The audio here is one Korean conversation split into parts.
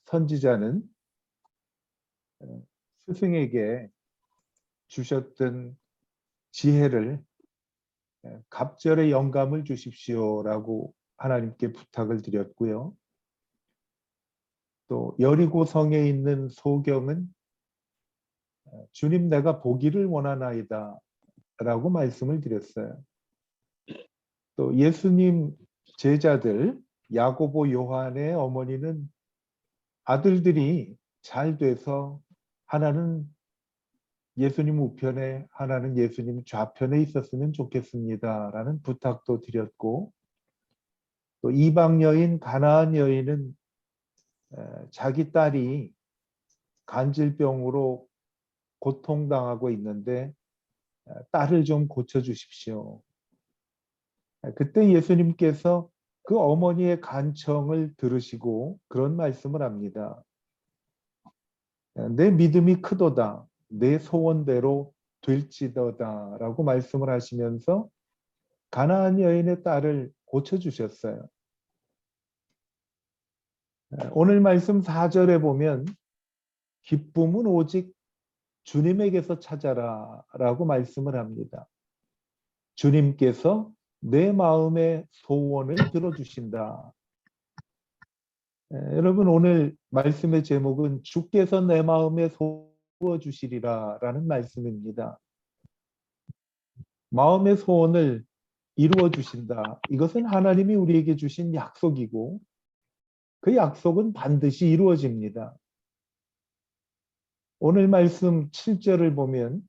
선지자는 스승에게 주셨던 지혜를 갑절의 영감을 주십시오라고 하나님께 부탁을 드렸고요. 또 여리고 성에 있는 소경은 주님 내가 보기를 원하나이다 라고 말씀을 드렸어요. 또 예수님 제자들 야고보 요한의 어머니는 아들들이 잘 돼서 하나는 예수님 우편에 하나는 예수님 좌편에 있었으면 좋겠습니다 라는 부탁도 드렸고, 또 이방 여인 가나안 여인은 자기 딸이 간질병으로 고통당하고 있는데 딸을 좀 고쳐주십시오. 그때 예수님께서 그 어머니의 간청을 들으시고 그런 말씀을 합니다. 내 믿음이 크도다. 내 소원대로 될지도다 라고 말씀을 하시면서 가나안 여인의 딸을 고쳐주셨어요. 오늘 말씀 4절에 보면 기쁨은 오직 주님에게서 찾아라 라고 말씀을 합니다. 주님께서 내 마음의 소원을 들어주신다. 여러분 오늘 말씀의 제목은 주께서 내 마음에 소원 주시리라 라는 말씀입니다. 마음의 소원을 이루어 주신다. 이것은 하나님이 우리에게 주신 약속이고 그 약속은 반드시 이루어집니다. 오늘 말씀 7절을 보면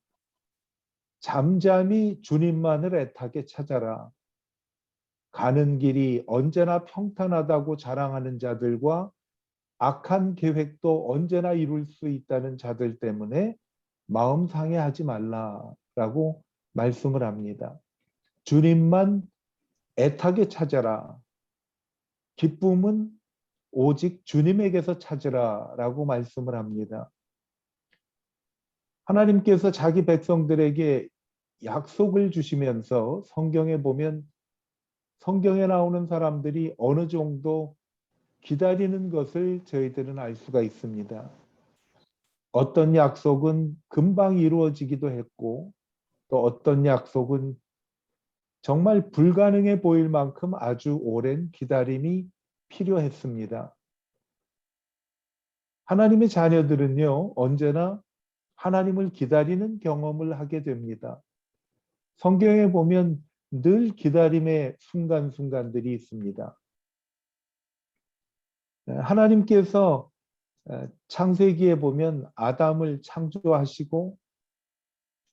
잠잠히 주님만을 애타게 찾아라. 가는 길이 언제나 평탄하다고 자랑하는 자들과 악한 계획도 언제나 이룰 수 있다는 자들 때문에 마음 상해하지 말라라고 말씀을 합니다. 주님만 애타게 찾아라. 기쁨은 오직 주님에게서 찾으라라고 말씀을 합니다. 하나님께서 자기 백성들에게 약속을 주시면서 성경에 보면 성경에 나오는 사람들이 어느 정도 기다리는 것을 저희들은 알 수가 있습니다. 어떤 약속은 금방 이루어지기도 했고 또 어떤 약속은 정말 불가능해 보일 만큼 아주 오랜 기다림이 필요했습니다. 하나님의 자녀들은요, 언제나 하나님을 기다리는 경험을 하게 됩니다. 성경에 보면 늘 기다림의 순간순간들이 있습니다. 하나님께서 창세기에 보면 아담을 창조하시고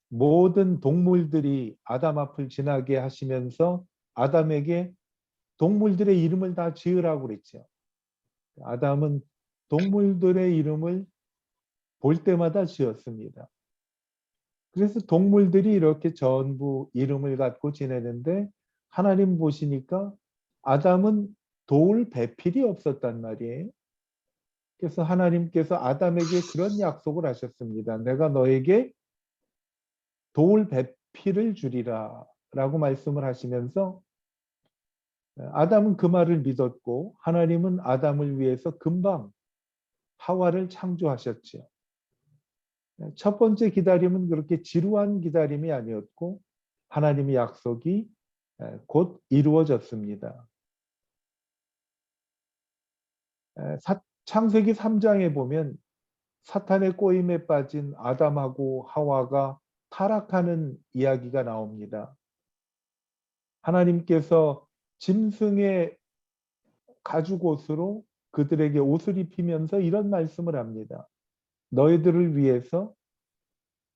모든 동물들이 아담 앞을 지나게 하시면서 아담에게 동물들의 이름을 다 지으라고 그랬죠. 아담은 동물들의 이름을 볼 때마다 지었습니다. 그래서 동물들이 이렇게 전부 이름을 갖고 지내는데 하나님 보시니까 아담은 도울 배필이 없었단 말이에요. 그래서 하나님께서 아담에게 그런 약속을 하셨습니다. 내가 너에게 도울 배필을 주리라 라고 말씀을 하시면서 아담은 그 말을 믿었고 하나님은 아담을 위해서 금방 하와를 창조하셨죠. 첫 번째 기다림은 그렇게 지루한 기다림이 아니었고 하나님의 약속이 곧 이루어졌습니다. 창세기 3장에 보면 사탄의 꼬임에 빠진 아담하고 하와가 타락하는 이야기가 나옵니다. 하나님께서 짐승의 가죽옷으로 그들에게 옷을 입히면서 이런 말씀을 합니다. 너희들을 위해서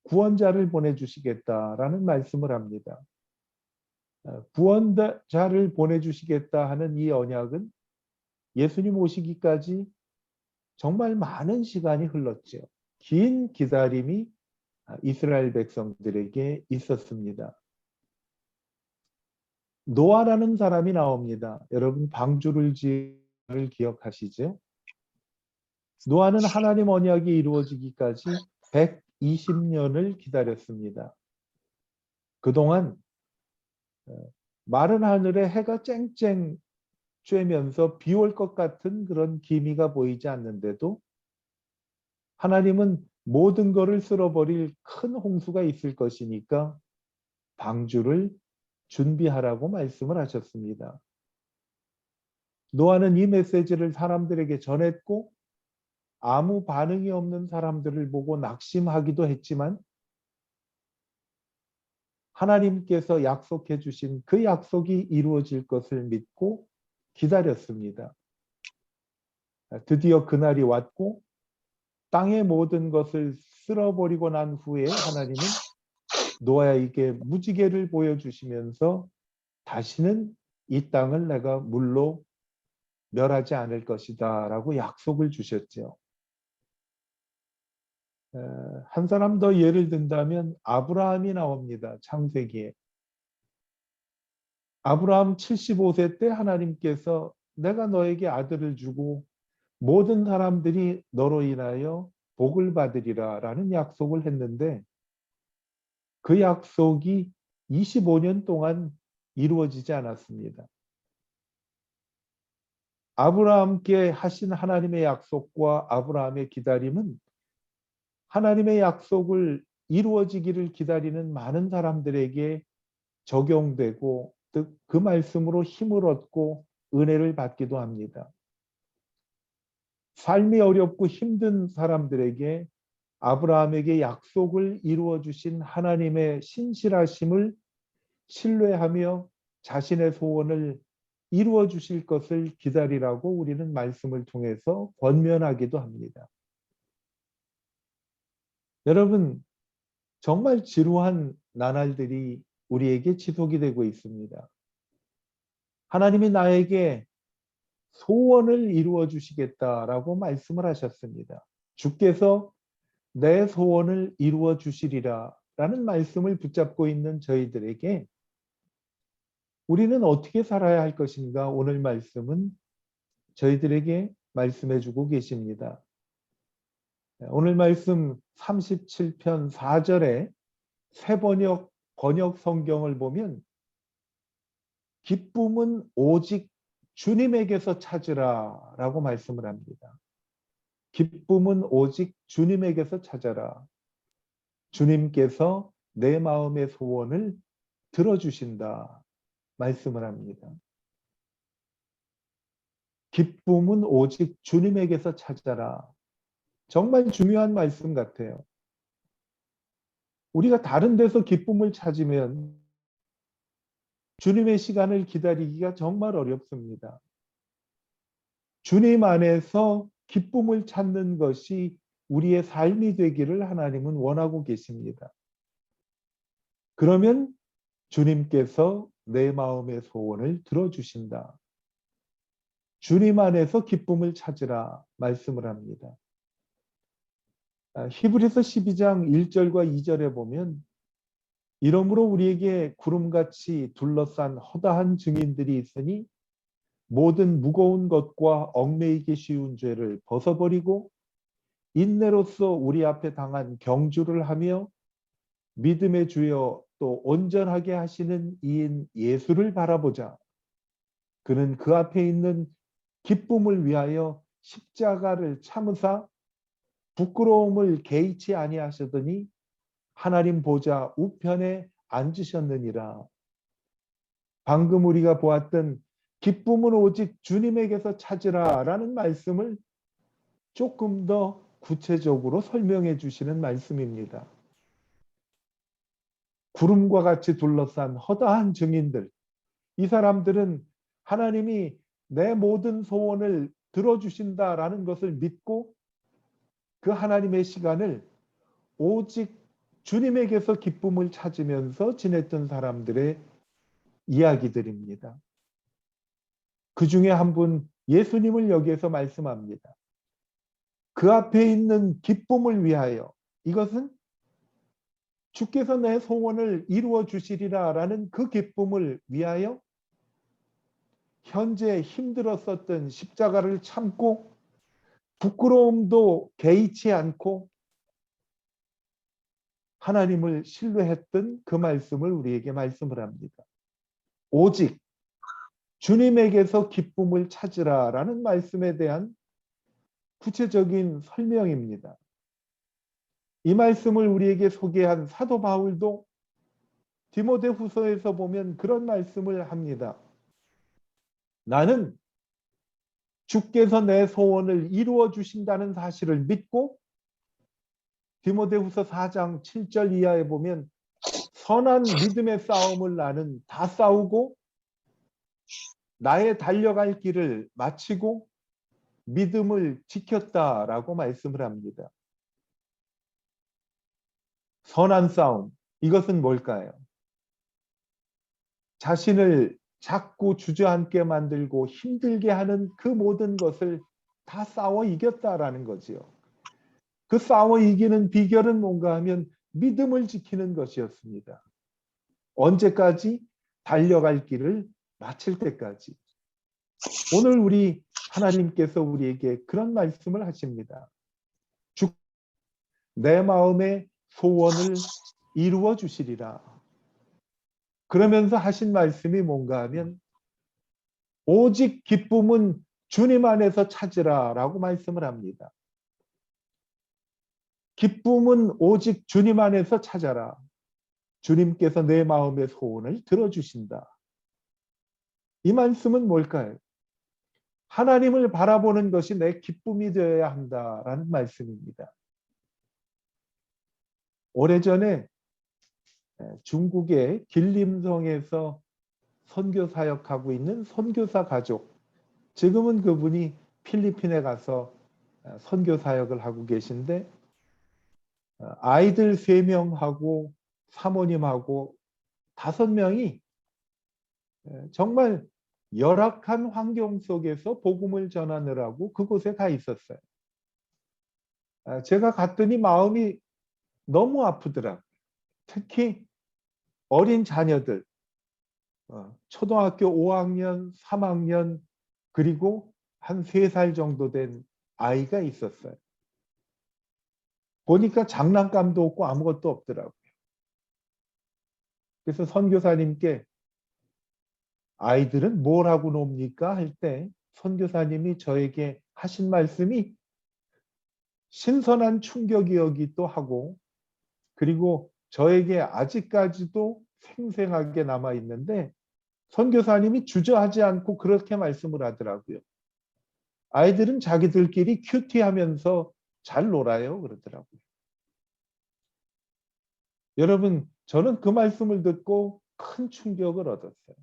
구원자를 보내주시겠다라는 말씀을 합니다. 구원자를 보내주시겠다 하는 이 언약은 예수님 오시기까지 정말 많은 시간이 흘렀죠. 긴 기다림이 이스라엘 백성들에게 있었습니다. 노아라는 사람이 나옵니다. 여러분 방주를 지을 기억하시죠? 노아는 하나님 언약이 이루어지기까지 120년을 기다렸습니다. 그동안 마른 하늘에 해가 쨍쨍 쬐면서 비 올 것 같은 그런 기미가 보이지 않는데도 하나님은 모든 것을 쓸어버릴 큰 홍수가 있을 것이니까 방주를 준비하라고 말씀을 하셨습니다. 노아는 이 메시지를 사람들에게 전했고 아무 반응이 없는 사람들을 보고 낙심하기도 했지만 하나님께서 약속해 주신 그 약속이 이루어질 것을 믿고 기다렸습니다. 드디어 그날이 왔고 땅의 모든 것을 쓸어버리고 난 후에 하나님은 노아에게 무지개를 보여주시면서 다시는 이 땅을 내가 물로 멸하지 않을 것이다 라고 약속을 주셨죠. 한 사람 더 예를 든다면 아브라함이 나옵니다. 창세기에. 아브라함 75세 때 하나님께서 내가 너에게 아들을 주고 모든 사람들이 너로 인하여 복을 받으리라 라는 약속을 했는데 그 약속이 25년 동안 이루어지지 않았습니다. 아브라함께 하신 하나님의 약속과 아브라함의 기다림은 하나님의 약속을 이루어지기를 기다리는 많은 사람들에게 적용되고 그 말씀으로 힘을 얻고 은혜를 받기도 합니다. 삶이 어렵고 힘든 사람들에게 아브라함에게 약속을 이루어 주신 하나님의 신실하심을 신뢰하며 자신의 소원을 이루어 주실 것을 기다리라고 우리는 말씀을 통해서 권면하기도 합니다. 여러분, 정말 지루한 나날들이 우리에게 지속이 되고 있습니다. 하나님이 나에게 소원을 이루어 주시겠다라고 말씀을 하셨습니다. 주께서 내 소원을 이루어 주시리라 라는 말씀을 붙잡고 있는 저희들에게 우리는 어떻게 살아야 할 것인가 오늘 말씀은 저희들에게 말씀해 주고 계십니다. 오늘 말씀 37편 4절에 새 번역 성경을 보면 기쁨은 오직 주님에게서 찾으라 라고 말씀을 합니다. 기쁨은 오직 주님에게서 찾아라. 주님께서 내 마음의 소원을 들어주신다 말씀을 합니다. 기쁨은 오직 주님에게서 찾아라. 정말 중요한 말씀 같아요. 우리가 다른 데서 기쁨을 찾으면 주님의 시간을 기다리기가 정말 어렵습니다. 주님 안에서 기쁨을 찾는 것이 우리의 삶이 되기를 하나님은 원하고 계십니다. 그러면 주님께서 내 마음의 소원을 들어주신다. 주님 안에서 기쁨을 찾으라 말씀을 합니다. 히브리서 12장 1절과 2절에 보면 이러므로 우리에게 구름같이 둘러싼 허다한 증인들이 있으니 모든 무거운 것과 얽매이기 쉬운 죄를 벗어버리고 인내로써 우리 앞에 당한 경주를 하며 믿음의 주여 또 온전하게 하시는 이인 예수를 바라보자. 그는 그 앞에 있는 기쁨을 위하여 십자가를 참으사 부끄러움을 개의치 아니하시더니 하나님 보좌 우편에 앉으셨느니라. 방금 우리가 보았던 기쁨은 오직 주님에게서 찾으라 라는 말씀을 조금 더 구체적으로 설명해 주시는 말씀입니다. 구름과 같이 둘러싼 허다한 증인들, 이 사람들은 하나님이 내 모든 소원을 들어주신다라는 것을 믿고 그 하나님의 시간을 오직 주님에게서 기쁨을 찾으면서 지냈던 사람들의 이야기들입니다. 그 중에 한 분 예수님을 여기에서 말씀합니다. 그 앞에 있는 기쁨을 위하여, 이것은 주께서 내 소원을 이루어 주시리라 라는 그 기쁨을 위하여 현재 힘들었었던 십자가를 참고 부끄러움도 개의치 않고 하나님을 신뢰했던 그 말씀을 우리에게 말씀을 합니다. 오직 주님에게서 기쁨을 찾으라라는 말씀에 대한 구체적인 설명입니다. 이 말씀을 우리에게 소개한 사도 바울도 디모데후서에서 보면 그런 말씀을 합니다. 나는 주께서 내 소원을 이루어 주신다는 사실을 믿고, 디모데후서 4장 7절 이하에 보면 선한 믿음의 싸움을 나는 다 싸우고 나의 달려갈 길을 마치고 믿음을 지켰다라고 말씀을 합니다. 선한 싸움, 이것은 뭘까요? 자신을 자꾸 주저앉게 만들고 힘들게 하는 그 모든 것을 다 싸워 이겼다라는 거지요. 그 싸워 이기는 비결은 뭔가 하면 믿음을 지키는 것이었습니다. 언제까지? 달려갈 길을 마칠 때까지. 오늘 우리 하나님께서 우리에게 그런 말씀을 하십니다. 내 마음의 소원을 이루어 주시리라. 그러면서 하신 말씀이 뭔가 하면 오직 기쁨은 주님 안에서 찾으라 라고 말씀을 합니다. 기쁨은 오직 주님 안에서 찾아라. 주님께서 내 마음의 소원을 들어주신다. 이 말씀은 뭘까요? 하나님을 바라보는 것이 내 기쁨이 되어야 한다라는 말씀입니다. 오래전에 중국의 길림성에서 선교 사역하고 있는 선교사 가족, 지금은 그분이 필리핀에 가서 선교 사역을 하고 계신데, 아이들 3명하고 사모님하고 5명이 정말 열악한 환경 속에서 복음을 전하느라고 그곳에 가 있었어요. 제가 갔더니 마음이 너무 아프더라고요. 특히 어린 자녀들, 초등학교 5학년, 3학년, 그리고 한 3살 정도 된 아이가 있었어요. 보니까 장난감도 없고 아무것도 없더라고요. 그래서 선교사님께 아이들은 뭘 하고 놉니까? 할 때 선교사님이 저에게 하신 말씀이 신선한 충격이기도 하고, 그리고 저에게 아직까지도 생생하게 남아있는데, 선교사님이 주저하지 않고 그렇게 말씀을 하더라고요. 아이들은 자기들끼리 큐티하면서 잘 놀아요 그러더라고요. 여러분, 저는 그 말씀을 듣고 큰 충격을 얻었어요.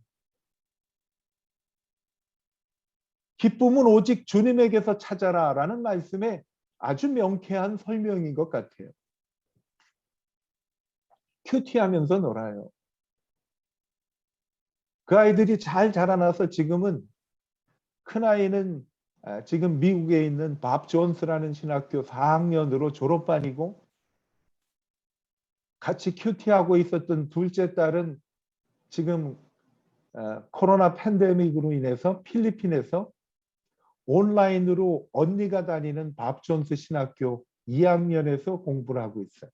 기쁨은 오직 주님에게서 찾아라 라는 말씀에 아주 명쾌한 설명인 것 같아요. 큐티하면서 놀아요. 그 아이들이 잘 자라나서 지금은, 큰아이는 지금 미국에 있는 밥 존스라는 신학교 4학년으로 졸업반이고, 같이 큐티하고 있었던 둘째 딸은 지금 코로나 팬데믹으로 인해서 필리핀에서 온라인으로 언니가 다니는 밥 존스 신학교 2학년에서 공부를 하고 있어요.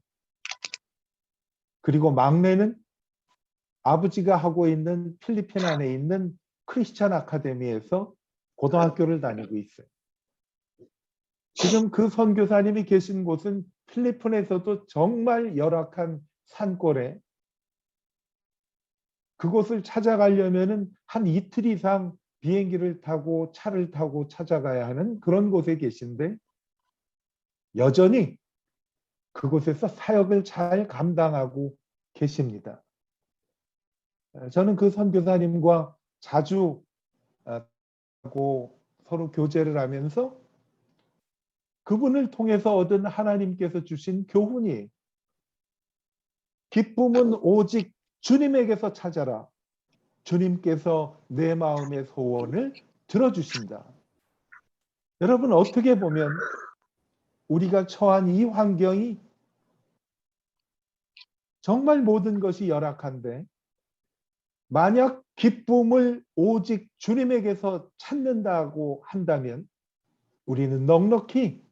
그리고 막내는 아버지가 하고 있는 필리핀 안에 있는 크리스찬 아카데미에서 고등학교를 다니고 있어요. 지금 그 선교사님이 계신 곳은 필리핀에서도 정말 열악한 산골에, 그곳을 찾아가려면 한 이틀 이상 비행기를 타고 차를 타고 찾아가야 하는 그런 곳에 계신데, 여전히 그곳에서 사역을 잘 감당하고 계십니다. 저는 그 선교사님과 자주 서로 교제를 하면서 그분을 통해서 얻은 하나님께서 주신 교훈이, 기쁨은 오직 주님에게서 찾아라. 주님께서 내 마음의 소원을 들어주신다. 여러분, 어떻게 보면 우리가 처한 이 환경이 정말 모든 것이 열악한데, 만약 기쁨을 오직 주님에게서 찾는다고 한다면 우리는 넉넉히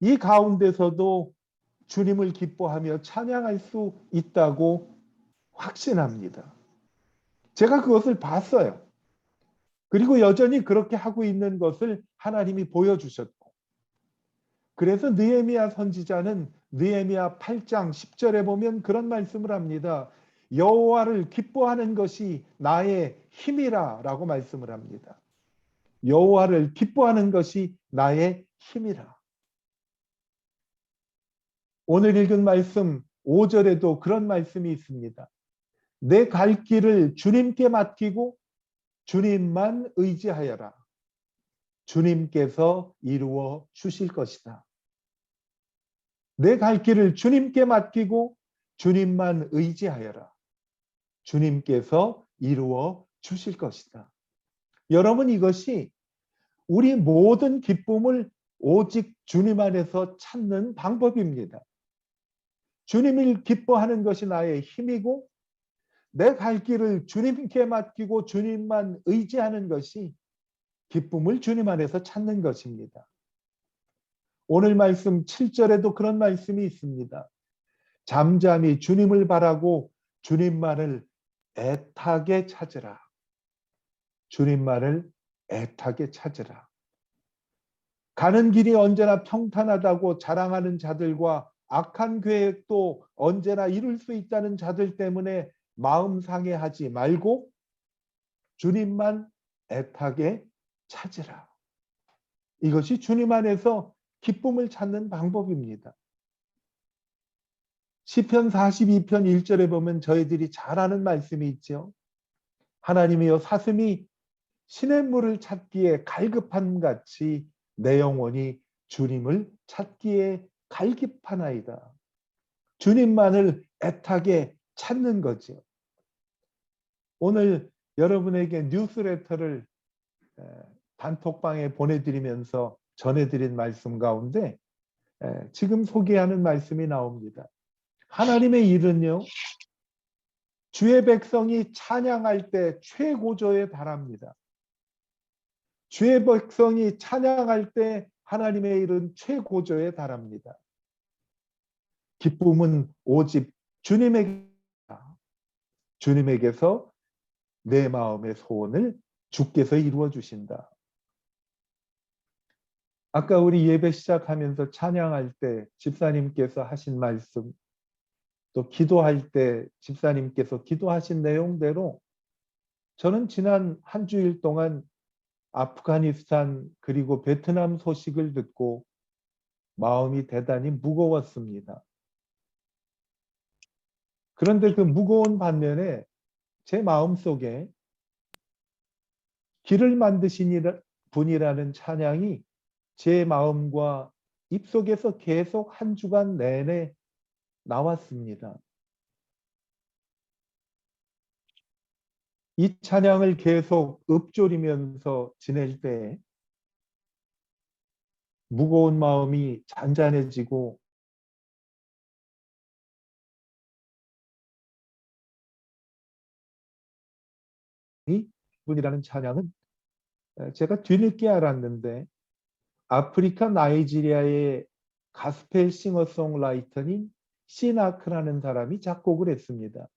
이 가운데서도 주님을 기뻐하며 찬양할 수 있다고 확신합니다. 제가 그것을 봤어요. 그리고 여전히 그렇게 하고 있는 것을 하나님이 보여주셨고, 그래서 느헤미야 선지자는 느헤미야 8장 10절에 보면 그런 말씀을 합니다. 여호와를 기뻐하는 것이 나의 힘이라 라고 말씀을 합니다. 여호와를 기뻐하는 것이 나의 힘이라. 오늘 읽은 말씀 5절에도 그런 말씀이 있습니다. 내 갈 길을 주님께 맡기고 주님만 의지하여라. 주님께서 이루어 주실 것이다. 내 갈 길을 주님께 맡기고 주님만 의지하여라. 주님께서 이루어 주실 것이다. 여러분, 이것이 우리 모든 기쁨을 오직 주님 안에서 찾는 방법입니다. 주님을 기뻐하는 것이 나의 힘이고, 내 갈 길을 주님께 맡기고 주님만 의지하는 것이 기쁨을 주님 안에서 찾는 것입니다. 오늘 말씀 7절에도 그런 말씀이 있습니다. 잠잠히 주님을 바라고 주님만을 애타게 찾으라. 주님만을 애타게 찾으라. 가는 길이 언제나 평탄하다고 자랑하는 자들과 악한 계획도 언제나 이룰 수 있다는 자들 때문에 마음 상해하지 말고 주님만 애타게 찾으라. 이것이 주님 안에서 기쁨을 찾는 방법입니다. 시편 42편 1절에 보면 저희들이 잘 아는 말씀이 있죠. 하나님이여, 사슴이 시냇물을 찾기에 갈급함 같이 내 영혼이 주님을 찾기에 갈급하나이다. 주님만을 애타게 찾는 거죠. 오늘 여러분에게 뉴스레터를 단톡방에 보내드리면서 전해드린 말씀 가운데 지금 소개하는 말씀이 나옵니다. 하나님의 일은요, 주의 백성이 찬양할 때 최고조에 달합니다. 주의 백성이 찬양할 때 하나님의 일은 최고조에 달합니다. 기쁨은 오직 주님에게서 내 마음의 소원을 주께서 이루어 주신다. 아까 우리 예배 시작하면서 찬양할 때 집사님께서 하신 말씀, 또 기도할 때 집사님께서 기도하신 내용대로 저는 지난 한 주일 동안 아프가니스탄 그리고 베트남 소식을 듣고 마음이 대단히 무거웠습니다. 그런데 그 무거운 반면에 제 마음속에 길을 만드신 분이라는 찬양이 제 마음과 입속에서 계속 한 주간 내내 나왔습니다. 이 찬양을 계속 읊조리면서 지낼 때 무거운 마음이 잔잔해지고 이 분이라는 찬양은 제가 뒤늦게 알았는데 아프리카 나이지리아의 가스펠 싱어송라이터인 시나크라는 사람이 작곡을 했습니다.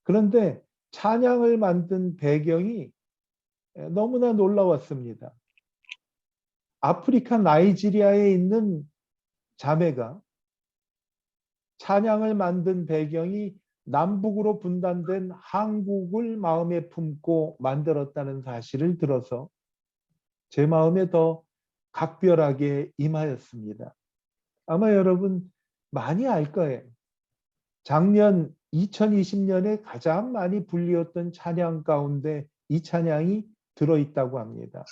그런데 찬양을 만든 배경이 너무나 놀라웠습니다. 아프리카 나이지리아에 있는 자매가 찬양을 만든 배경이 남북으로 분단된 한국을 마음에 품고 만들었다는 사실을 들어서 제 마음에 더 각별하게 임하였습니다. 아마 여러분 많이 알 거예요. 작년 2020년에 가장 많이 불리웠던 찬양 가운데 이 찬양이 들어있다고 합니다.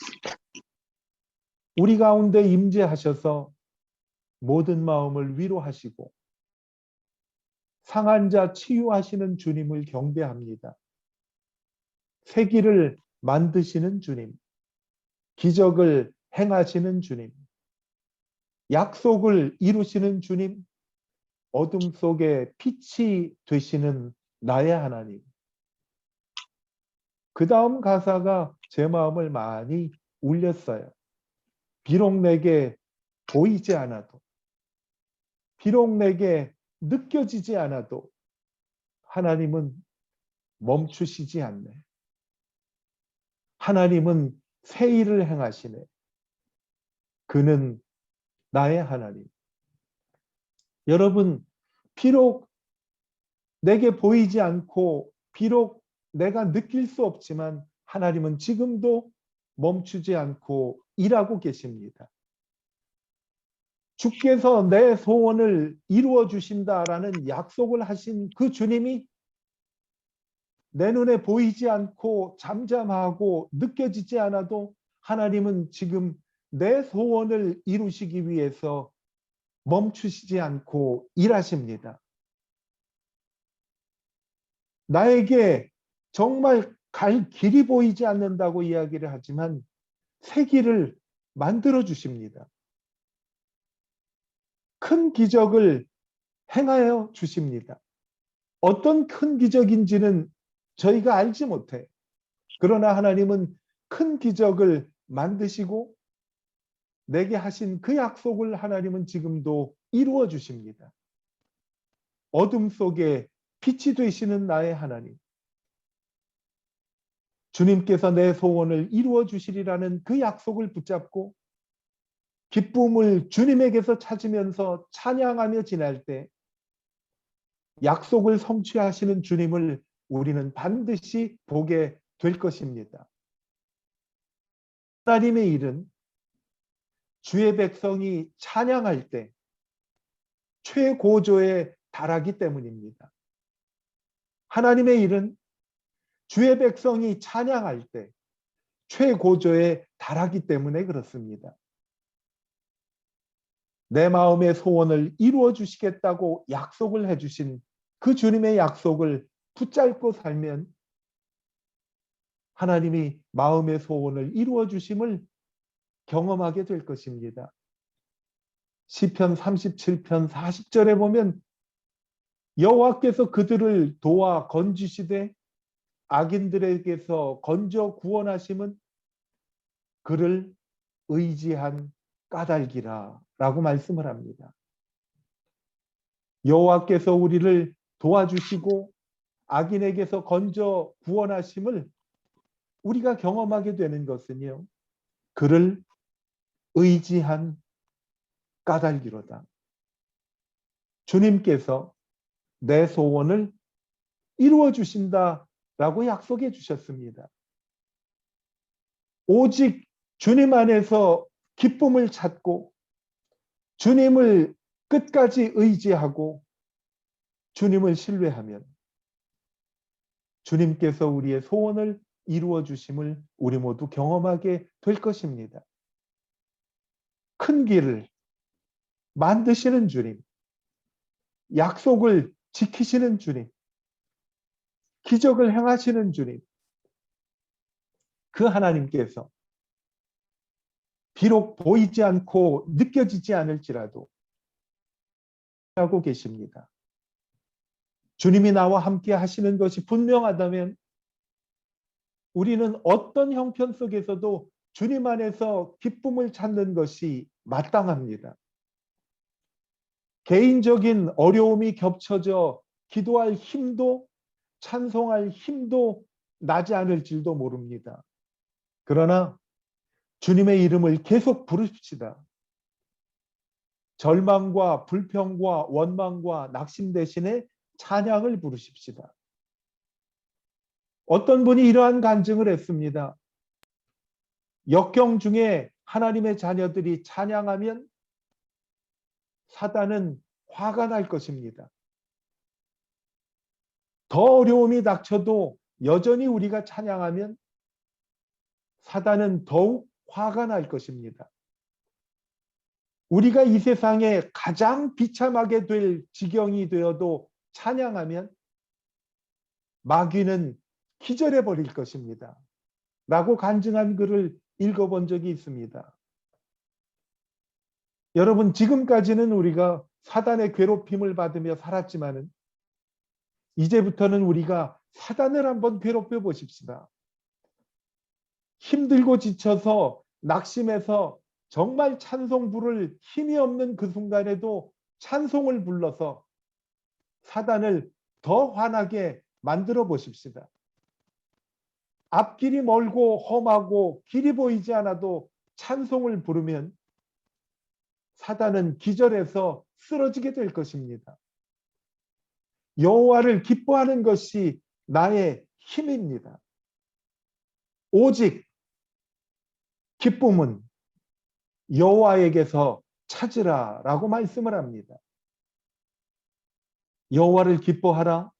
우리 가운데 임재하셔서 모든 마음을 위로하시고 상한 자 치유하시는 주님을 경배합니다. 새 길을 만드시는 주님, 기적을 행하시는 주님, 약속을 이루시는 주님, 어둠 속에 빛이 되시는 나의 하나님. 그 다음 가사가 제 마음을 많이 울렸어요. 비록 내게 보이지 않아도, 비록 내게 느껴지지 않아도 하나님은 멈추시지 않네. 하나님은 새 일을 행하시네. 그는 나의 하나님. 여러분, 비록 내게 보이지 않고 비록 내가 느낄 수 없지만 하나님은 지금도 멈추지 않고 일하고 계십니다. 주께서 내 소원을 이루어 주신다라는 약속을 하신 그 주님이 내 눈에 보이지 않고 잠잠하고 느껴지지 않아도 하나님은 지금 내 소원을 이루시기 위해서 멈추시지 않고 일하십니다. 나에게 정말 갈 길이 보이지 않는다고 이야기를 하지만 새 길을 만들어 주십니다. 큰 기적을 행하여 주십니다. 어떤 큰 기적인지는 저희가 알지 못해. 그러나 하나님은 큰 기적을 만드시고 내게 하신 그 약속을 하나님은 지금도 이루어 주십니다. 어둠 속에 빛이 되시는 나의 하나님. 주님께서 내 소원을 이루어 주시리라는 그 약속을 붙잡고 기쁨을 주님에게서 찾으면서 찬양하며 지날 때 약속을 성취하시는 주님을 우리는 반드시 보게 될 것입니다. 하나님의 일은 주의 백성이 찬양할 때 최고조에 달하기 때문입니다. 하나님의 일은 주의 백성이 찬양할 때 최고조에 달하기 때문에 그렇습니다. 내 마음의 소원을 이루어 주시겠다고 약속을 해주신 그 주님의 약속을 붙잡고 살면 하나님이 마음의 소원을 이루어 주심을 경험하게 될 것입니다. 시편 37편 40절에 보면 여호와께서 그들을 도와 건지시되 악인들에게서 건져 구원하심은 그를 의지한 까닭이라 라고 말씀을 합니다. 여호와께서 우리를 도와주시고 악인에게서 건져 구원하심을 우리가 경험하게 되는 것은요. 그를 의지한 까닭이로다. 주님께서 내 소원을 이루어 주신다라고 약속해 주셨습니다. 오직 주님 안에서 기쁨을 찾고 주님을 끝까지 의지하고 주님을 신뢰하면 주님께서 우리의 소원을 이루어 주심을 우리 모두 경험하게 될 것입니다. 큰 길을 만드시는 주님, 약속을 지키시는 주님, 기적을 행하시는 주님, 그 하나님께서 비록 보이지 않고 느껴지지 않을지라도 하고 계십니다. 주님이 나와 함께 하시는 것이 분명하다면 우리는 어떤 형편 속에서도 주님 안에서 기쁨을 찾는 것이 마땅합니다. 개인적인 어려움이 겹쳐져 기도할 힘도 찬송할 힘도 나지 않을지도 모릅니다. 그러나 주님의 이름을 계속 부르십시다. 절망과 불평과 원망과 낙심 대신에 찬양을 부르십시다. 어떤 분이 이러한 간증을 했습니다. 역경 중에 하나님의 자녀들이 찬양하면 사단은 화가 날 것입니다. 더 어려움이 닥쳐도 여전히 우리가 찬양하면 사단은 더욱 화가 날 것입니다. 우리가 이 세상에 가장 비참하게 될 지경이 되어도 찬양하면 마귀는 기절해 버릴 것입니다. 라고 간증한 글을 읽어본 적이 있습니다. 여러분, 지금까지는 우리가 사단의 괴롭힘을 받으며 살았지만은 이제부터는 우리가 사단을 한번 괴롭혀 보십시다. 힘들고 지쳐서 낙심해서 정말 찬송 부를 힘이 없는 그 순간에도 찬송을 불러서 사단을 더 화나게 만들어 보십시다. 앞길이 멀고 험하고 길이 보이지 않아도 찬송을 부르면 사단은 기절해서 쓰러지게 될 것입니다. 여호와를 기뻐하는 것이 나의 힘입니다. 오직 기쁨은 여호와에게서 찾으라라고 말씀을 합니다. 여호와를 기뻐하라.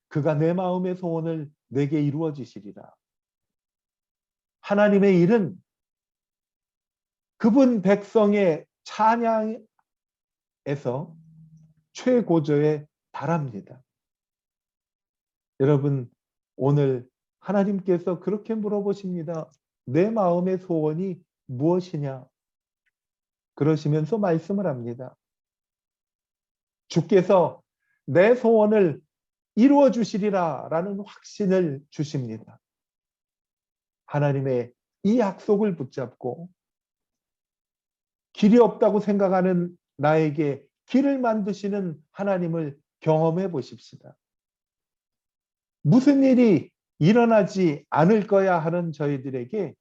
그가 내 마음의 소원을 내게 이루어 주시리라. 하나님의 일은 그분 백성의 찬양에서 최고조에 달합니다. 여러분, 오늘 하나님께서 그렇게 물어보십니다. 내 마음의 소원이 무엇이냐? 그러시면서 말씀을 합니다. 주께서 내 소원을 이루어 주시리라 라는 확신을 주십니다. 하나님의 이 약속을 붙잡고 길이 없다고 생각하는 나에게 길을 만드시는 하나님을 경험해 보십시다. 무슨 일이 일어나지 않을 거야 하는 저희들에게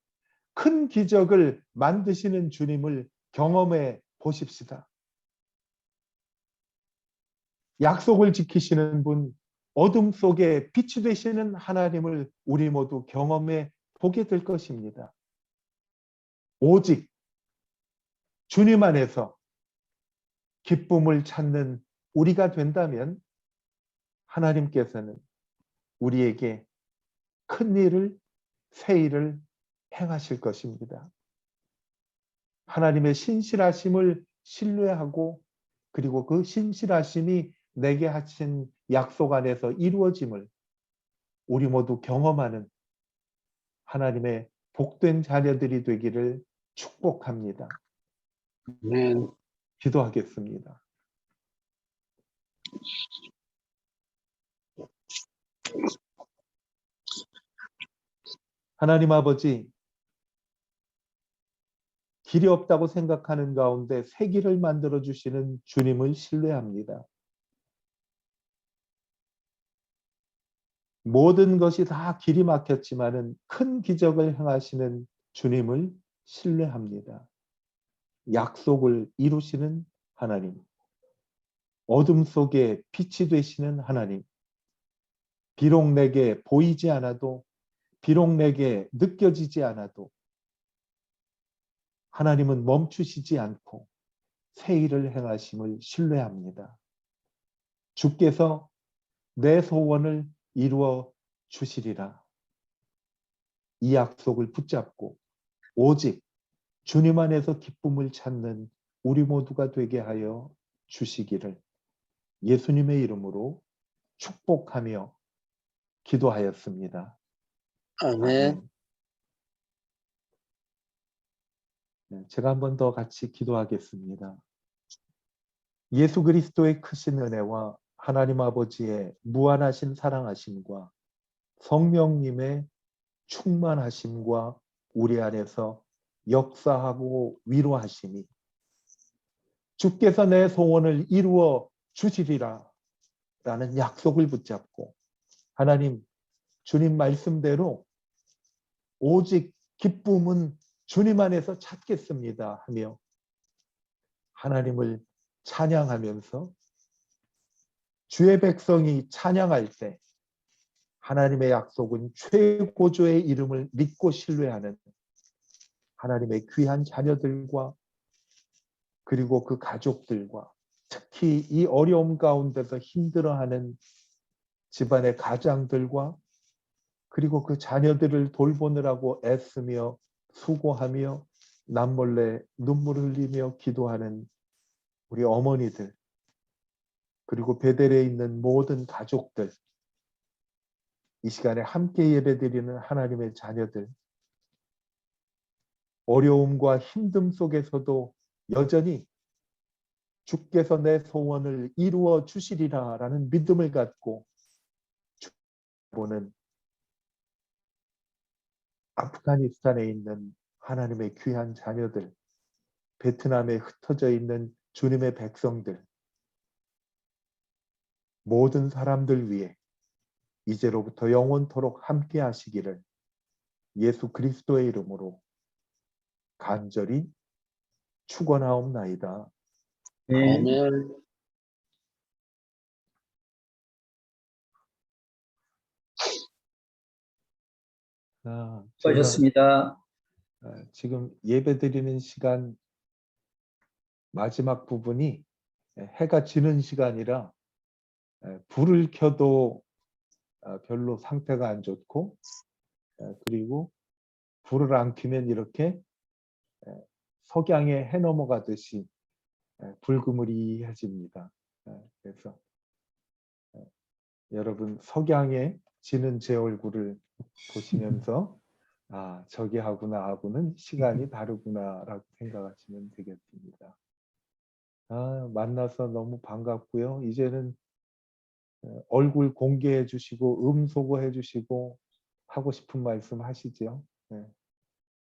큰 기적을 만드시는 주님을 경험해 보십시다. 약속을 지키시는 분, 어둠 속에 빛이 되시는 하나님을 우리 모두 경험해 보게 될 것입니다. 오직 주님 안에서 기쁨을 찾는 우리가 된다면 하나님께서는 우리에게 큰 일을, 새 일을 행하실 것입니다. 하나님의 신실하심을 신뢰하고 그리고 그 신실하심이 내게 하신 약속 안에서 이루어짐을 우리 모두 경험하는 하나님의 복된 자녀들이 되기를 축복합니다. 아멘. 기도하겠습니다. 하나님 아버지, 길이 없다고 생각하는 가운데 새 길을 만들어 주시는 주님을 신뢰합니다. 모든 것이 다 길이 막혔지만은 큰 기적을 행하시는 주님을 신뢰합니다. 약속을 이루시는 하나님, 어둠 속에 빛이 되시는 하나님, 비록 내게 보이지 않아도, 비록 내게 느껴지지 않아도 하나님은 멈추시지 않고 새 일을 행하심을 신뢰합니다. 주께서 내 소원을 이루어 주시리라. 이 약속을 붙잡고 오직 주님 안에서 기쁨을 찾는 우리 모두가 되게 하여 주시기를 예수님의 이름으로 축복하며 기도하였습니다. 아멘. 제가 한 번 더 같이 기도하겠습니다. 예수 그리스도의 크신 은혜와 하나님 아버지의 무한하신 사랑하심과 성령님의 충만하심과 우리 안에서 역사하고 위로하심이 주께서 내 소원을 이루어 주시리라 라는 약속을 붙잡고 하나님 주님 말씀대로 오직 기쁨은 주님 안에서 찾겠습니다 하며 하나님을 찬양하면서 주의 백성이 찬양할 때 하나님의 약속은 최고조의 이름을 믿고 신뢰하는 하나님의 귀한 자녀들과 그리고 그 가족들과 특히 이 어려움 가운데서 힘들어하는 집안의 가장들과 그리고 그 자녀들을 돌보느라고 애쓰며 수고하며 남몰래 눈물을 흘리며 기도하는 우리 어머니들 그리고 베델에 있는 모든 가족들 이 시간에 함께 예배드리는 하나님의 자녀들 어려움과 힘듦 속에서도 여전히 주께서 내 소원을 이루어 주시리라 라는 믿음을 갖고 보는 아프가니스탄에 있는 하나님의 귀한 자녀들, 베트남에 흩어져 있는 주님의 백성들, 모든 사람들 위해 이제로부터 영원토록 함께 하시기를 예수 그리스도의 이름으로 간절히 축원하옵나이다. 네. 아멘. 제가 수고하셨습니다. 지금 예배드리는 시간 마지막 부분이 해가 지는 시간이라 불을 켜도 별로 상태가 안 좋고, 그리고 불을 안 켜면 이렇게 석양에 해 넘어가듯이 불그물이해집니다. 그래서 여러분 석양에 지는 제 얼굴을 보시면서 저기하고 나하고는 시간이 다르구나라고 생각하시면 되겠습니다. 만나서 너무 반갑고요. 이제는 얼굴 공개해 주시고 소거해 주시고 하고 싶은 말씀 하시죠. 네.